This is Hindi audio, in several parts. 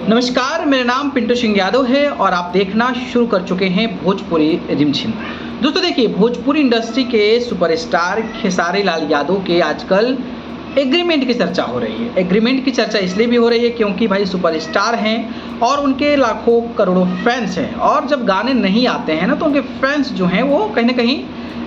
नमस्कार, मेरा नाम पिंटू सिंह यादव है और आप देखना शुरू कर चुके हैं भोजपुरी रिमझिम। दोस्तों देखिए, भोजपुरी इंडस्ट्री के सुपरस्टार खेसारी लाल यादव के आजकल एग्रीमेंट की चर्चा हो रही है। एग्रीमेंट की चर्चा इसलिए भी हो रही है क्योंकि भाई सुपरस्टार हैं और उनके लाखों करोड़ों फैंस हैं, और जब गाने नहीं आते हैं ना तो उनके फैंस जो हैं वो कहीं ना कहीं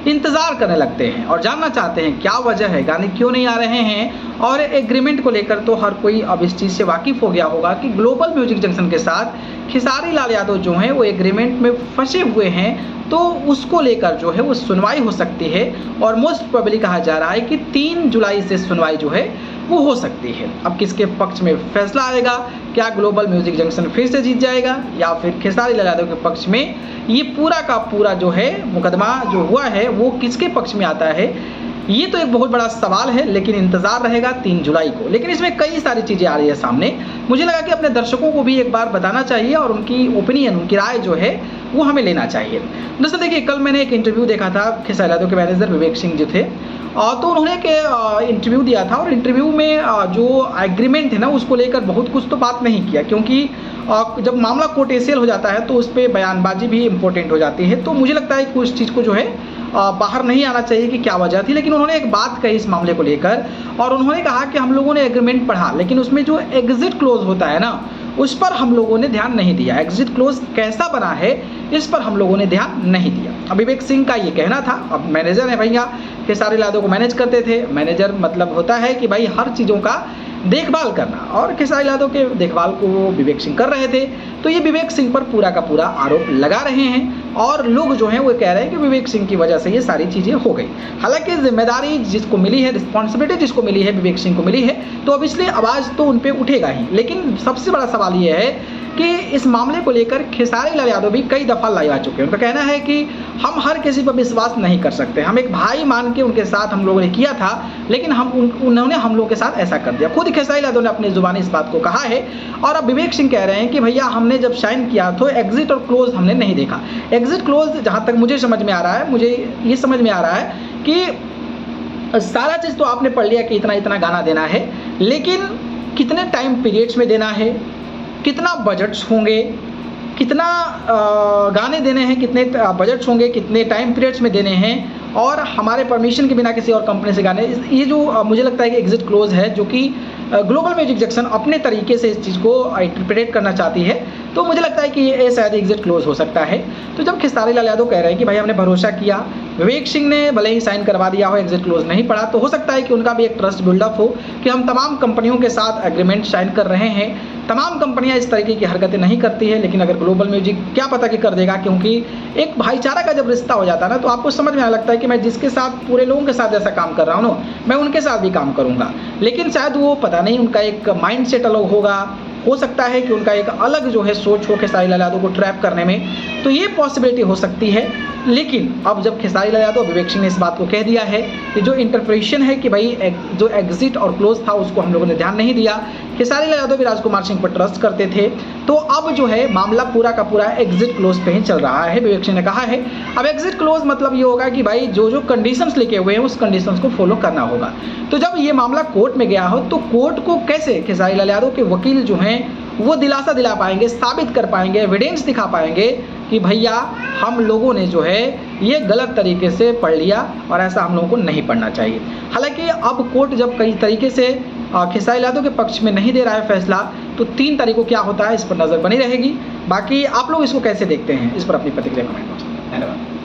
इंतज़ार करने लगते हैं और जानना चाहते हैं क्या वजह है, गाने क्यों नहीं आ रहे हैं। और एग्रीमेंट को लेकर तो हर कोई अब इस चीज़ से वाकिफ़ हो गया होगा कि ग्लोबल म्यूजिक जंक्शन के साथ खेसारी लाल यादव जो हैं वो एग्रीमेंट में फंसे हुए हैं, तो उसको लेकर जो है वो सुनवाई हो सकती है। और मोस्ट प्रोबेबली कहा जा रहा है कि 3 जुलाई से सुनवाई जो है वो हो सकती है। अब किसके पक्ष में फैसला आएगा, क्या ग्लोबल म्यूजिक जंक्शन फिर से जीत जाएगा या फिर खेसारी लाल यादव के पक्ष में ये पूरा का पूरा जो है मुकदमा जो हुआ है वो किसके पक्ष में आता है, ये तो एक बहुत बड़ा सवाल है। लेकिन इंतज़ार रहेगा 3 जुलाई को। लेकिन इसमें कई सारी चीज़ें आ रही है सामने। मुझे लगा कि अपने दर्शकों को भी एक बार बताना चाहिए और उनकी ओपिनियन, उनकी राय जो है वो हमें लेना चाहिए। दोस्तों देखिए, कल मैंने एक इंटरव्यू देखा था खेसारी यादव के मैनेजर विवेक सिंह जो थे, तो उन्होंने एक इंटरव्यू दिया था और इंटरव्यू में जो एग्रीमेंट है ना उसको लेकर बहुत कुछ तो बात नहीं किया, क्योंकि जब मामला कोर्टेशियल हो जाता है तो उस पर बयानबाजी भी इम्पोर्टेंट हो जाती है। तो मुझे लगता है कि उस चीज़ को जो है बाहर नहीं आना चाहिए कि क्या वजह थी। लेकिन उन्होंने एक बात कही इस मामले को लेकर और उन्होंने कहा कि हम लोगों ने एग्रीमेंट पढ़ा, लेकिन उसमें जो एग्जिट क्लोज होता है ना उस पर हम लोगों ने ध्यान नहीं दिया। एग्जिट क्लोज कैसा बना है इस पर हम लोगों ने ध्यान नहीं दिया। अब विवेक सिंह का ये कहना था, अब मैनेजर है भैया, खेसारी लाल यादव को मैनेज करते थे। मैनेजर मतलब होता है कि भाई हर चीज़ों का देखभाल करना, और खेसारी लाल यादव के देखभाल को वो विवेक सिंह कर रहे थे। तो ये विवेक सिंह पर पूरा का पूरा आरोप लगा रहे हैं और लोग जो हैं वो कह रहे हैं कि विवेक सिंह की वजह से ये सारी चीज़ें हो गई। हालांकि जिम्मेदारी जिसको मिली है, रिस्पॉन्सिबिलिटी जिसको मिली है, विवेक सिंह को मिली है, तो अब इसलिए आवाज़ तो उन पर उठेगा ही। लेकिन सबसे बड़ा सवाल ये है कि इस मामले को लेकर खेसारी लाल यादव भी कई दफ़ा लाइव आ चुके हैं। उनका कहना है कि हम हर किसी पर विश्वास नहीं कर सकते, हम एक भाई मान के उनके साथ हम लोगों ने किया था, लेकिन उन्होंने हम लोगों के साथ ऐसा कर दिया। खुद खेसारी लाल यादव ने अपनी जुबानी इस बात को कहा है। और अब विवेक सिंह कह रहे हैं कि भैया हमने जब साइन किया तो एग्जिट और क्लोज हमने नहीं देखा। एग्जिट क्लोज जहाँ तक मुझे समझ में आ रहा है, मुझे ये समझ में आ रहा है कि सारा चीज़ तो आपने पढ़ लिया कि इतना इतना गाना देना है, लेकिन कितने टाइम पीरियड्स में देना है, कितना बजट्स होंगे, कितना गाने देने हैं, कितने बजट्स होंगे, कितने टाइम पीरियड्स में देने हैं, और हमारे परमिशन के बिना किसी और कंपनी से गाने, ये जो मुझे लगता है कि एग्जिट क्लोज है जो कि ग्लोबल म्यूजिक जंक्शन अपने तरीके से इस चीज़ को इंटरप्रेट करना चाहती है। तो मुझे लगता है कि ये शायद एग्जिट क्लोज हो सकता है। तो जब खेसारी लाल यादव कह रहे हैं कि भाई हमने भरोसा किया, विवेक सिंह ने भले ही साइन करवा दिया हो, एग्जिट क्लोज नहीं पड़ा, तो हो सकता है कि उनका भी एक ट्रस्ट बिल्डअप हो कि हम तमाम कंपनियों के साथ एग्रीमेंट साइन कर रहे हैं। तमाम कंपनियां इस तरीके की हरकतें नहीं करती है, लेकिन अगर ग्लोबल म्यूजिक क्या पता कि कर देगा, क्योंकि एक भाईचारा का जब रिश्ता हो जाता है ना तो आपको समझ में आने लगता है कि मैं जिसके साथ पूरे लोगों के साथ जैसा काम कर रहा हूँ ना, मैं उनके साथ भी काम करूँगा। लेकिन शायद वो पता नहीं, उनका एक माइंड सेट अलग होगा, हो सकता है कि उनका एक अलग जो है सोच हो खेसारी लाल यादव को ट्रैप करने में, तो ये पॉसिबिलिटी हो सकती है। लेकिन अब जब खेसारी लाल यादव, विवेक सिंह ने इस बात को कह दिया है कि जो इंटरप्रिटेशन है कि भाई जो एग्जिट और क्लोज था उसको हम लोगों ने ध्यान नहीं दिया, खेसारी लाल यादव भी राजकुमार सिंह पर ट्रस्ट करते थे, तो अब जो है मामला पूरा का पूरा एग्जिट क्लोज पे ही चल रहा है, विवेक सिंह ने कहा है। अब एग्जिट क्लोज मतलब ये होगा कि भाई जो जो कंडीशंस लिखे हुए हैं उस कंडीशंस को फॉलो करना होगा। तो जब ये मामला कोर्ट में गया हो तो कोर्ट को कैसे खेसारी लाल यादव के वकील जो हैं वो दिलासा दिला पाएंगे, साबित कर पाएंगे, एविडेंस दिखा पाएंगे कि भैया हम लोगों ने जो है ये गलत तरीके से पढ़ लिया और ऐसा हम लोगों को नहीं पढ़ना चाहिए। हालांकि अब कोर्ट जब कई तरीके से खेसारी लाल यादव के पक्ष में नहीं दे रहा है फैसला, तो 3 तारीख को क्या होता है इस पर नज़र बनी रहेगी। बाकी आप लोग इसको कैसे देखते हैं, इस पर अपनी प्रतिक्रिया कमेंट कर सकते हैं। धन्यवाद।